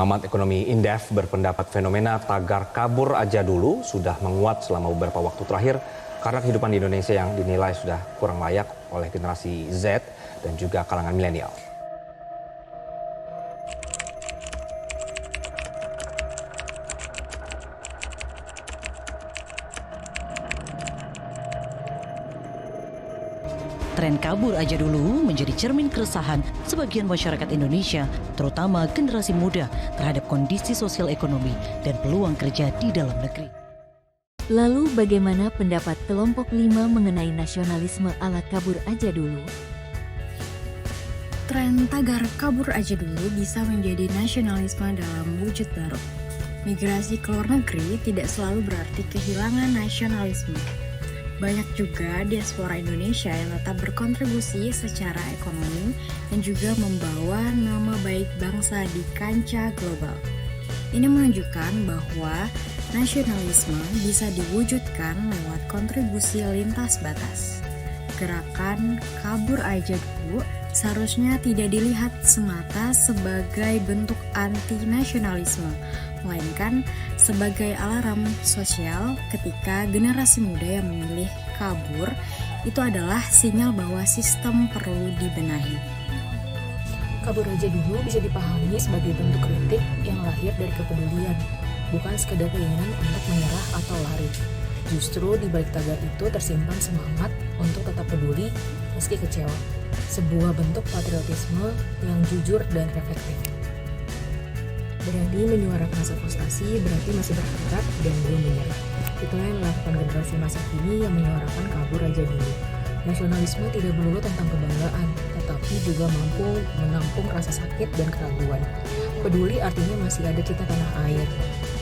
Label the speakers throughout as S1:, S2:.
S1: Pengamat ekonomi Indef berpendapat fenomena tagar kabur aja dulu sudah menguat selama beberapa waktu terakhir karena kehidupan di Indonesia yang dinilai sudah kurang layak oleh generasi Z dan juga kalangan milenial.
S2: Tren kabur aja dulu menjadi cermin keresahan sebagian masyarakat Indonesia, terutama generasi muda terhadap kondisi sosial ekonomi dan peluang kerja di dalam negeri.
S3: Lalu bagaimana pendapat kelompok 5 mengenai nasionalisme ala kabur aja dulu?
S4: Tren tagar kabur aja dulu bisa menjadi nasionalisme dalam wujud baru. Migrasi ke luar negeri tidak selalu berarti kehilangan nasionalisme. Banyak juga diaspora Indonesia yang tetap berkontribusi secara ekonomi dan juga membawa nama baik bangsa di kancah global. Ini menunjukkan bahwa nasionalisme bisa diwujudkan lewat kontribusi lintas batas. Gerakan kabur aja dulu seharusnya tidak dilihat semata sebagai bentuk anti-nasionalisme, melainkan sebagai alarm sosial ketika generasi muda yang memilih kabur itu adalah sinyal bahwa sistem perlu dibenahi.
S5: Kabur aja dulu bisa dipahami sebagai bentuk kritik yang lahir dari kepedulian, bukan sekedar keinginan untuk menyerah atau lari. Justru di balik tagar itu tersimpan semangat untuk tetap peduli meski kecewa. Sebuah bentuk patriotisme yang jujur dan reflektif. Berani menyuarakan rasa frustasi berarti masih berharap dan belum menyerah. Itulah yang dilakukan generasi masa kini yang menyuarakan kabur aja dulu. Nasionalisme tidak melulu tentang kebanggaan, tetapi juga mampu menampung rasa sakit dan keraguan. Peduli artinya masih ada cita tanah air.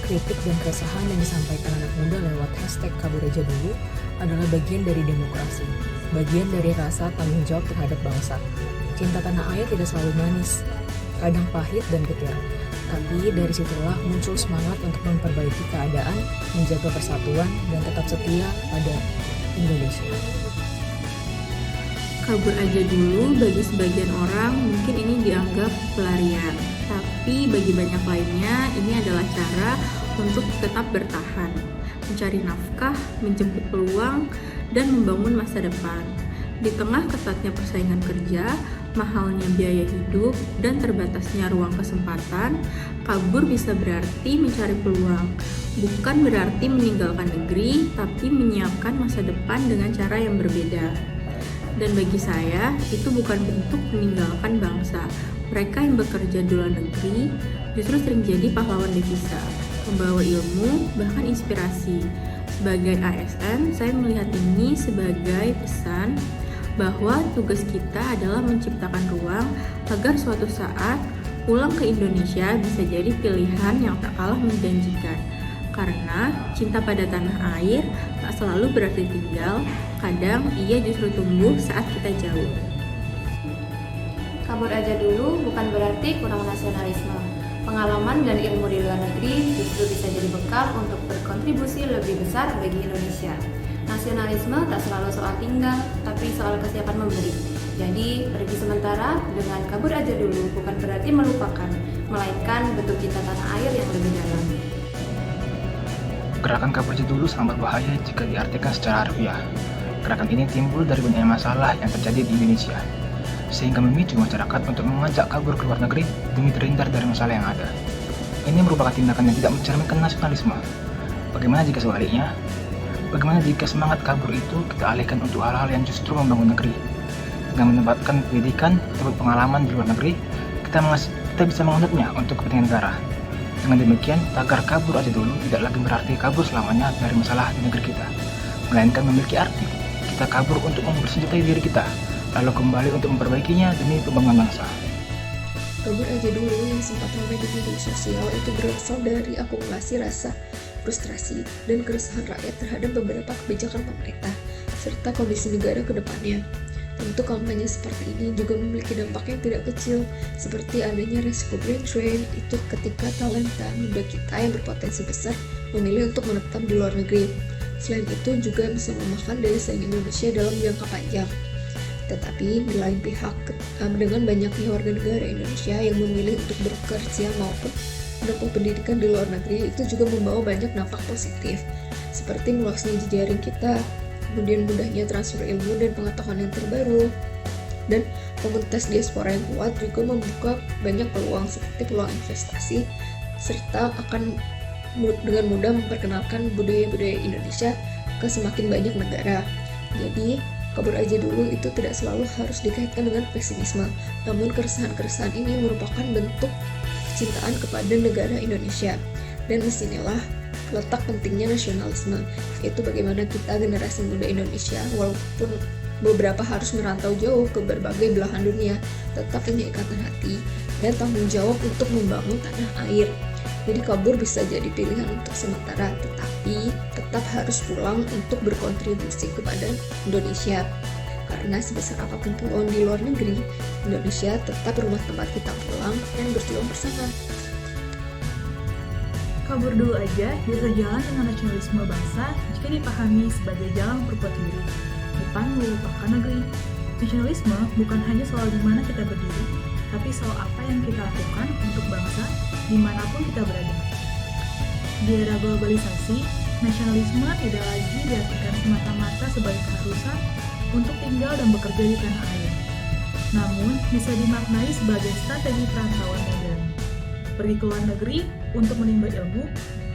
S5: Kritik dan keresahan yang disampaikan anak muda lewat hashtag kabur aja dulu adalah bagian dari demokrasi, bagian dari rasa tanggung jawab terhadap bangsa. Cinta tanah air tidak selalu manis, kadang pahit dan getir. Tapi dari situlah muncul semangat untuk memperbaiki keadaan, menjaga persatuan, dan tetap setia pada Indonesia.
S6: Kabur aja dulu bagi sebagian orang mungkin ini dianggap pelarian, tapi bagi banyak lainnya ini adalah cara untuk tetap bertahan, mencari nafkah, menjemput peluang, dan membangun masa depan. Di tengah ketatnya persaingan kerja, mahalnya biaya hidup, dan terbatasnya ruang kesempatan, kabur bisa berarti mencari peluang. Bukan berarti meninggalkan negeri, tapi menyiapkan masa depan dengan cara yang berbeda. Dan bagi saya, itu bukan bentuk meninggalkan bangsa. Mereka yang bekerja di luar negeri justru sering jadi pahlawan devisa, membawa ilmu, bahkan inspirasi. Sebagai ASN, saya melihat ini sebagai pesan bahwa tugas kita adalah menciptakan ruang agar suatu saat pulang ke Indonesia bisa jadi pilihan yang tak kalah menjanjikan. Karena cinta pada tanah air tak selalu berarti tinggal, kadang ia justru tumbuh saat kita jauh.
S7: Kabur aja dulu bukan berarti kurang nasionalisme. Pengalaman dan ilmu di luar negeri justru bisa jadi bekal untuk berkontribusi lebih besar bagi Indonesia. Nasionalisme tak selalu soal tinggal, tapi soal kesiapan memberi. Jadi, pergi sementara dengan kabur aja dulu bukan berarti melupakan, melainkan bentuk cinta tanah air yang lebih dalam.
S8: Gerakan kabur aja dulu sangat berbahaya jika diartikan secara harfiah. Gerakan ini timbul dari banyak masalah yang terjadi di Indonesia, sehingga memicu masyarakat untuk mengajak kabur ke luar negeri demi terhindar dari masalah yang ada. Ini merupakan tindakan yang tidak mencerminkan nasionalisme. Bagaimana jika sebaliknya? Bagaimana jika semangat kabur itu kita alihkan untuk hal-hal yang justru membangun negeri? Dengan menempatkan pendidikan atau pengalaman di luar negeri, kita bisa menganutnya untuk kepentingan negara. Dengan demikian, tagar kabur aja dulu tidak lagi berarti kabur selamanya dari masalah di negeri kita, melainkan memiliki arti kita kabur untuk mempersenjatai diri kita, lalu kembali untuk memperbaikinya demi pembangunan bangsa.
S9: Kabur aja dulu yang sempat ramai di media sosial itu berasal dari akumulasi rasa frustrasi dan keresahan rakyat terhadap beberapa kebijakan pemerintah serta kondisi negara ke depannya. Tentu kampanye seperti ini juga memiliki dampak yang tidak kecil, seperti adanya resiko brain drain itu ketika talenta muda kita yang berpotensi besar memilih untuk menetap di luar negeri. Selain itu juga bisa memakan daya saing Indonesia dalam jangka panjang. Tetapi di lain pihak, dengan banyaknya warga negara Indonesia yang memilih untuk bekerja maupun menempuh pendidikan di luar negeri itu juga membawa banyak dampak positif, seperti meluasnya jejaring kita, kemudian mudahnya transfer ilmu dan pengetahuan yang terbaru, dan komunitas diaspora yang kuat juga membuka banyak peluang seperti peluang investasi, serta akan dengan mudah memperkenalkan budaya-budaya Indonesia ke semakin banyak negara. Jadi, kabur aja dulu itu tidak selalu harus dikaitkan dengan pesimisme, namun keresahan-keresahan ini merupakan bentuk kecintaan kepada negara Indonesia. Dan disinilah letak pentingnya nasionalisme, yaitu bagaimana kita generasi muda Indonesia, walaupun beberapa harus merantau jauh ke berbagai belahan dunia, tetap punya ikatan hati dan tanggung jawab untuk membangun tanah air. Jadi kabur bisa jadi pilihan untuk sementara, tetapi tetap harus pulang untuk berkontribusi kepada Indonesia. Karena sebesar apapun peluang di luar negeri, Indonesia tetap rumah tempat kita pulang dan berjuang bersama.
S10: Kabur dulu aja bisa jalan dengan nasionalisme bangsa jika dipahami sebagai jalan berbuat diri, bukan melupakan negeri. Nasionalisme bukan hanya soal di mana kita berdiri, tapi soal apa yang kita lakukan untuk bangsa dimanapun kita berada. Di era globalisasi, nasionalisme tidak lagi diartikan semata-mata sebagai keharusan untuk tinggal dan bekerja di tanah air, namun bisa dimaknai sebagai strategi perantauan modern. Pergi ke luar negeri untuk menimba ilmu,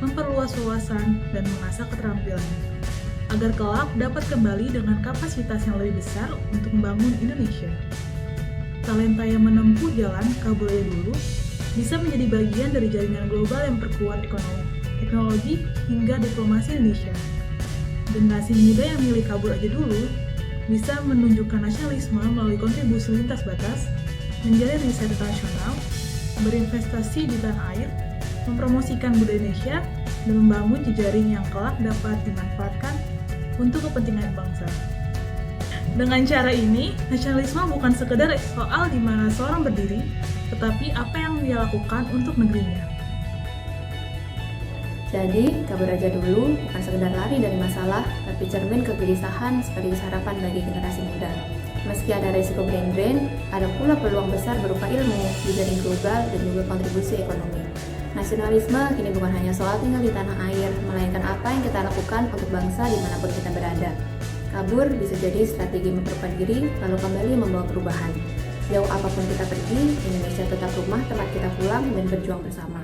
S10: memperluas wawasan, dan mengasah keterampilan, agar kelak dapat kembali dengan kapasitas yang lebih besar untuk membangun Indonesia. Talenta yang menempuh jalan kabur aja dulu bisa menjadi bagian dari jaringan global yang perkuat ekonomi, teknologi, hingga diplomasi Indonesia. Generasi muda yang milih kabur aja dulu bisa menunjukkan nasionalisme melalui kontribusi lintas batas, menjalin riset internasional, berinvestasi di tanah air, mempromosikan budaya Indonesia, dan membangun jejaring yang kelak dapat dimanfaatkan untuk kepentingan bangsa. Dengan cara ini, nasionalisme bukan sekedar soal di mana seorang berdiri, tetapi apa yang dia lakukan untuk negerinya.
S7: Jadi, kabur aja dulu bukan sekedar lari dari masalah, tapi cermin kegelisahan sekaligus harapan bagi generasi muda. Meski ada risiko brain drain, ada pula peluang besar berupa ilmu, jejaring global, dan juga kontribusi ekonomi. Nasionalisme kini bukan hanya soal tinggal di tanah air, melainkan apa yang kita lakukan untuk bangsa dimanapun kita berada. Kabur bisa jadi strategi memperkuat diri, lalu kembali membawa perubahan. Jauh apapun kita pergi, Indonesia tetap rumah tempat kita pulang dan berjuang bersama.